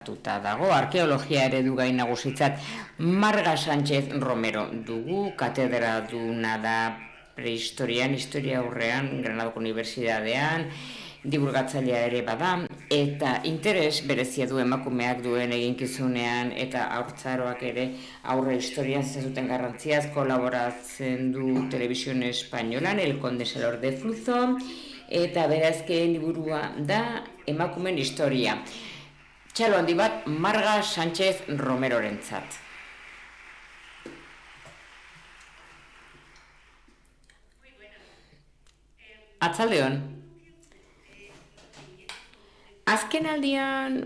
dago, arkeologia eredu gai nagusitzat. Marga Sánchez Romero dugu, katedraduna da prehistorian, historia aurrean, Granadako Unibertsitatean, divulgatzailea ere bada, eta interes berezia du emakumeak duen eginkizunean eta haurtzaroak ere aurre historian zezuten garrantziaz kolaboratzen du Televisión Españolan, El Condensador de Fluzo, eta berazkeen liburua da emakumen historia. Txalo handi bat, Marga Sánchez Romerorentzat. Atzaldeon. Azken aldian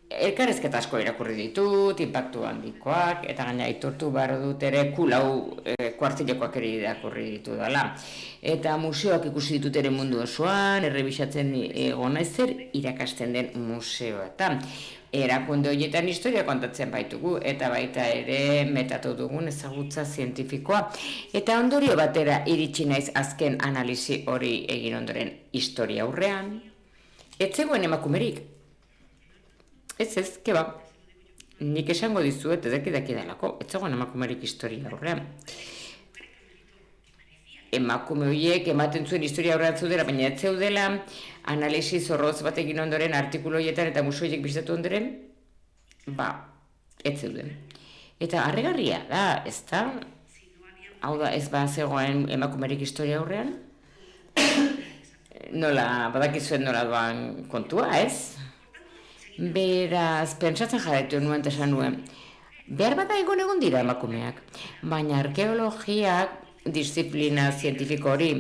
elkarrezketa asko irakurri ditut, inpaktu handikoak, eta gaina aitortu behar dut ere kulau kuartilekoak ere irakurri ditu dela. Eta museoak ikusi ditut ere mundu osoan, errebisatzen egon zer irakasten den museoetan. Erakunde horietan historia kontatzen baitugu, eta baita ere metatu dugun ezagutza zientifikoa. Eta ondorio batera iritsi naiz azken analisi hori egin ondoren historia aurrean. Ez zegoen emakumerik. Ez, keba. Nik esango dizuet edaki dalako, ez zegoen emakumerik historia aurrean. Emakume horiek ematen zuen historia aurrean zeudela, baina ez zeudela, analisi zorroz bat egin ondoren artikulu horietan eta museo horiek bizitatu ondoren, ez zeuden. Eta harrigarria da, ez da? Hau da, ez zegoen emakumerik historia aurrean? Nola, badakizuen nola doan kontua, ez? Beraz, pentsatzen jarretu nuen eta esan nuen, behar bada egon dira emakumeak, baina arkeologiak disiplina zientifiko hori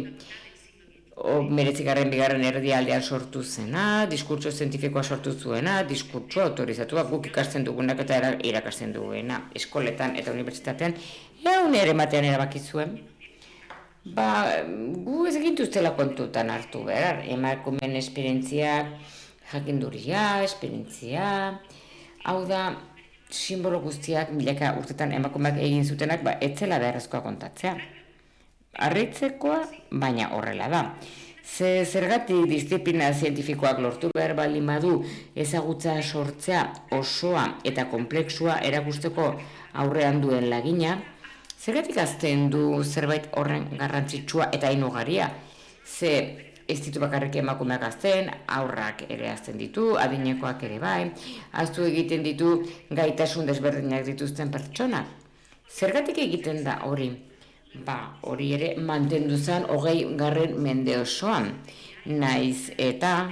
meretzigarren bigarren erdialdean sortu zena, diskurtso zientifikoa sortu zuena, diskurtso autorizatua guk ikasten dugunak eta irakasten duguena, eskoletan eta unibertsitatean, ere ematean erabaki zuen. Gu ez egintuztela kontutan hartu behar, emakumeen esperientziak, jakinduria, esperientzia, hau da, simbolo guztiak milaka urtetan emakumeak egin zutenak, ez zela beharrezkoa kontatzea. Harritzekoa, baina horrela da. Zergatik disiplina zientifikoak lortu behar baldin badu ezagutza sortzea osoa eta komplexua erakusteko aurrean duen lagina, zergatik azten du zerbait horren garrantzitsua eta inugaria? Ez ditu bakarrik emakumeak azten, aurrak ere azten ditu, adinekoak ere bai, aztu egiten ditu gaitasun desberdinak dituzten pertsonak. Zergatik egiten da hori? Hori ere mantendu zen 20. mende osoan. Naiz eta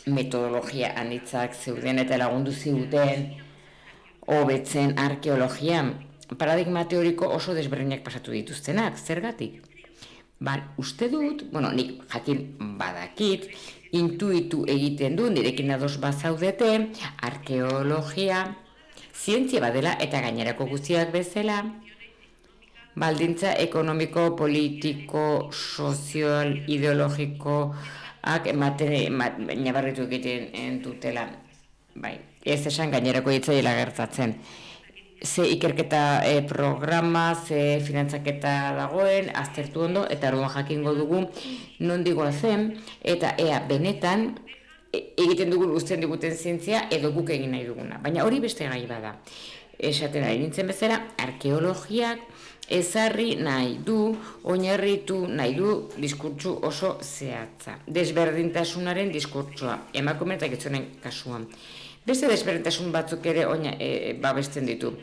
metodologia anitzak zeuden eta lagundu ziguten hobetzen arkeologian. Paradigma teoriko oso desberdinak pasatu dituztenak, zergatik? Uste dut, nik jakin badakit, intuitu egiten du, nirekin ados bazaudete, arkeologia, zientzia badela eta gainerako guztiak bezala, baldintza ekonomiko, politiko, sozial, ideologikoak nabarritu egiten dutela. Ez esan gainerako hitzaila gertatzen. Ze ikerketa programa, ze finantzaketa dagoen, aztertu ondo, eta orduan jakingo dugu nondigoa zen, eta ea benetan egiten dugun guztien diguten zientzia edo guk egin nahi duguna. Baina hori beste gai bada. Esaten ari nintzen bezala, arkeologiak ezarri nahi du, oinarritu nahi du diskurtsu oso zehatza. Desberdintasunaren diskurtsua, emakume eta gizonen kasuan. Beste desberdintasun batzuk ere babesten ditu.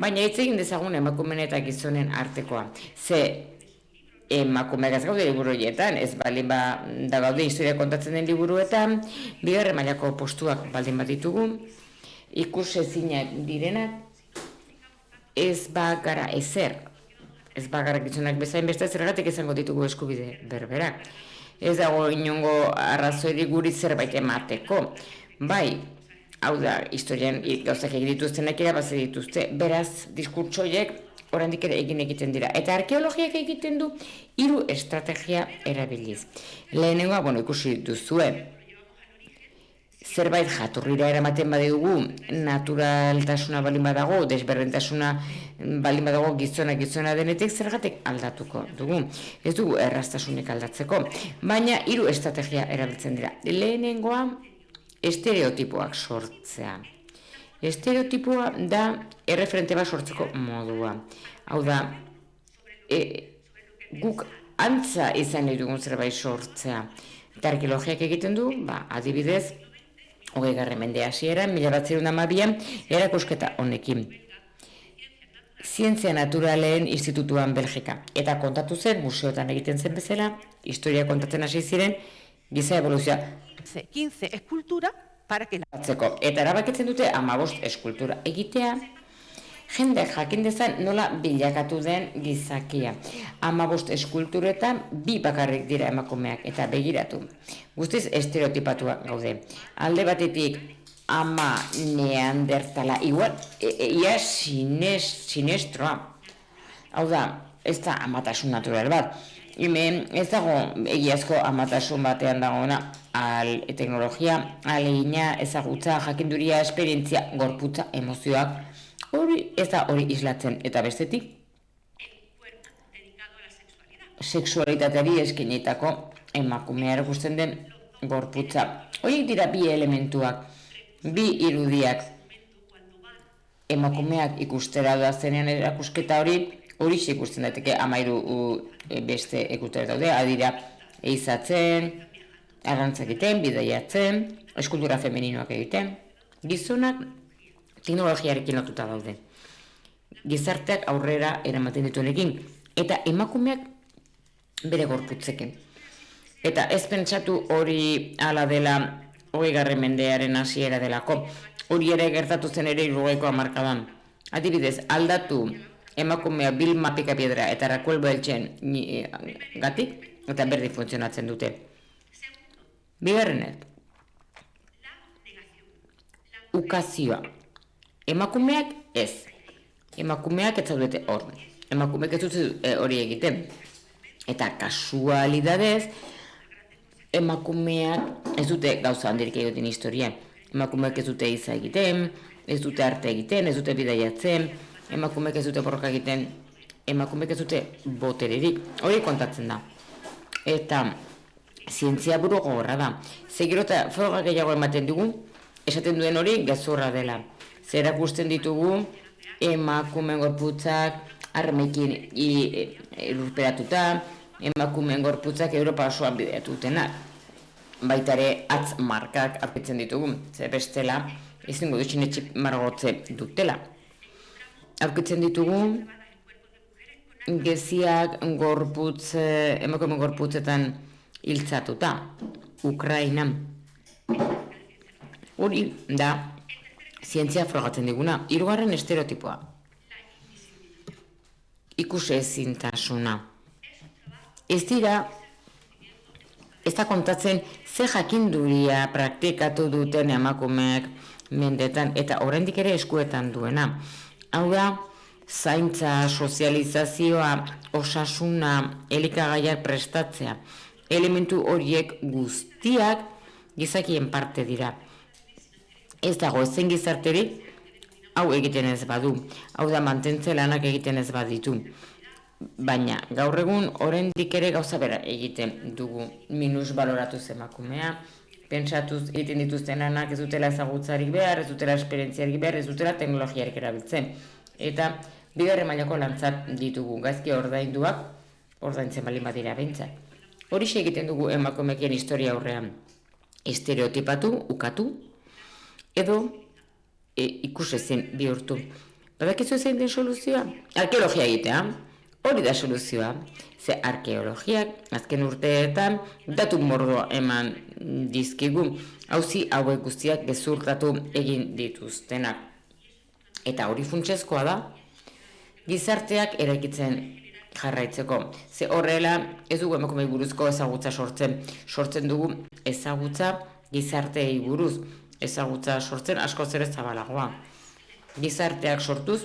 Baina hitz egin dezagun emakumeen eta gizonen artekoa. Ze emakumeak ez gaude liburu horietan, ez baldin da gaude historia kontatzen den liburuetan, bigarren mailako postuak baldin bat ditugu, ikusezinak direnak, ez bagara ezer, ez bagara gizonak bezain beste zergatik izango ditugu eskubide berberak. Ez dago inongo arrazoirik guri zerbait emateko. Hau da, historian gauzak egin dituztenak irabazi dituzte, beraz, diskurtsoiek oraindik ere egiten dira. Eta arkeologiak egiten du 3 estrategia erabiliz. Lehenengoa, ikusi duzue, zerbait jatorrira eramaten badugu, naturaltasuna baldin badago, desberdintasuna baldin badago gizona denetik, zergatik aldatuko dugu. Ez dugu erraztasunik aldatzeko, baina 3 estrategia erabiltzen dira. Lehenengoa, estereotipoak sortzea. Estereotipoa da erreferente bat sortzeko modua. Hau da, guk antza izan nahi dugun zerbait sortzea. Eta arkeologiak egiten du, adibidez, 20. mende hasieran, 1912an, erakusketa honekin. Zientzia Naturaleen Institutuan Belgika. Eta kontatu zen, museotan egiten zen bezala, historia kontatzen hasi ziren, giza evoluzioa. 15 eskultura para que Eta erabakitzen dute 15 eskultura egitea, jendeak jakin dezan nola bilakatu den gizakia. 15 eskulturetan 2 bakarrik dira emakumeak eta begiratu. Guztiz estereotipatua gaude. Alde batetik ama neandertala, igual, ia sinestroa. Hau da, ez da amatasun natural bat. Hemen ez dago egiazko amatasun batean dagoena, teknologia, alegina, ezagutza, jakinduria, esperientzia, gorputza, emozioak, hori ez da hori islatzen. Eta bestetik, sexualitateari eskenitako emakumea erakusten den gorputza. Horiek dira 2 elementuak, 2 irudiak. Emakumeak ikustera doazenean erakusketa hori ikusten daiteke 13 beste ikustera daude, adira eizatzen, arrantza egiten, bidaiatzen, eskultura femeninoak egiten. Gizonak teknologiarekin lotuta daude. Gizarteak aurrera eramaten dituenekin, eta emakumeak bere gorputzekin. Eta ez pentsatu hori ala dela 20. mendearen hasiera delako. Hori ere gertatu zen ere 60ko hamarkadan. Adibidez, aldatu emakumea Vilma Picapiedra eta Raquel Welchen gatik, eta berdin funtzionatzen dute. Bigarrenet, ukazioa. Emakumeak ez. Emakumeak ez zaudete hor. Emakumeak ez dute hori egiten. Eta kasualidadez, emakumeak ez dute gauza handirik egiten historia. Emakumeak ez dute iza egiten, ez dute arte egiten, ez dute bidaiatzen, emakumeak ez dute borroka egiten, emakumeak ez dute botererik. Hori kontatzen da. Eta zientzia buru gogorra da. Zegero eta froga gehiago ematen dugu, esaten duen hori gezurra dela. Zer erakusten ditugu emakumeen gorputzak armekin lurperatuta, emakumeen gorputzak Europa osoan bideatutenak. Baita ere atz markak aurkitzen ditugu, ze bestela izango dutxinetxe margotze dutela. Aurkitzen ditugu geziak emakumeen gorputzetan hiltzatuta, Ukrainan. Hori da zientzia frogatzen diguna. 3. estereotipoa. Ikusezintasuna. Ez da kontatzen ze jakinduria praktikatu duten emakumeak mendetan eta oraindik ere eskuetan duena. Hau da, zaintza, sozializazioa, osasuna, elikagaiak prestatzea. Elementu horiek guztiak gizakien parte dira. Ez dago ezen gizarterik hau egiten ez badu. Hau da, mantentze lanak egiten ez baditu. Baina, gaur egun oraindik ere gauza bera egiten dugu. Minus baloratuz emakumea, pentsatuz egiten dituzten lanak ez dutela ezagutzarik behar, ez dutela esperientziarik behar, ez dutela teknologiarik erabiltzen. Eta bigarren mailako lantzat ditugu, gaizki ordainduak, ordaintzen baldin badira behintzat. Horixe egiten dugu emakumekien historia aurrean. Estereotipatu, ukatu, edo ikusezin bihurtu. Badakizu zein den soluzioa? Arkeologia egitea. Hori da soluzioa. Ze arkeologiak azken urteetan datu mordoa eman dizkigu. Auzi hauek guztiak gezurtatu egin dituztenak. Eta hori funtsezkoa da, gizarteak eraikitzen jarraitzeko. Ze horrela ez dugu emakumei buruzko ezagutza sortzen dugu ezagutza gizarteei buruz. Ezagutza sortzen askoz ere zabalagoa. Gizarteak sortuz,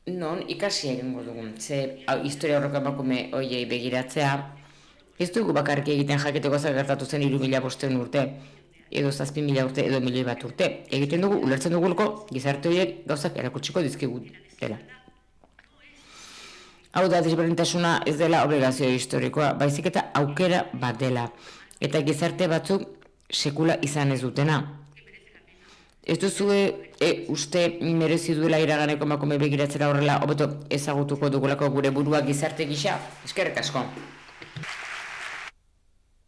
non ikasi egingo dugu. Ze historia horreko emakume hoiei begiratzea, ez dugu bakarrik egiten jakiteko gertatu zen 3.500 urte, edo 7.000 urte, edo 1.000 urte. Egiten dugu, ulertzen dugulko, gizarte horiek gauzak erakutsiko dizkigu dela. Hau da, desberdintasuna ez dela obligazio historikoa, baizik eta aukera bat dela. Eta gizarte batzuk sekula izan ez dutena. Ez duzue uste merezi duela iraganeko emakume begiratzera horrela hobeto ezagutuko dugulako gure burua gizarte gisa? Eskerrik asko.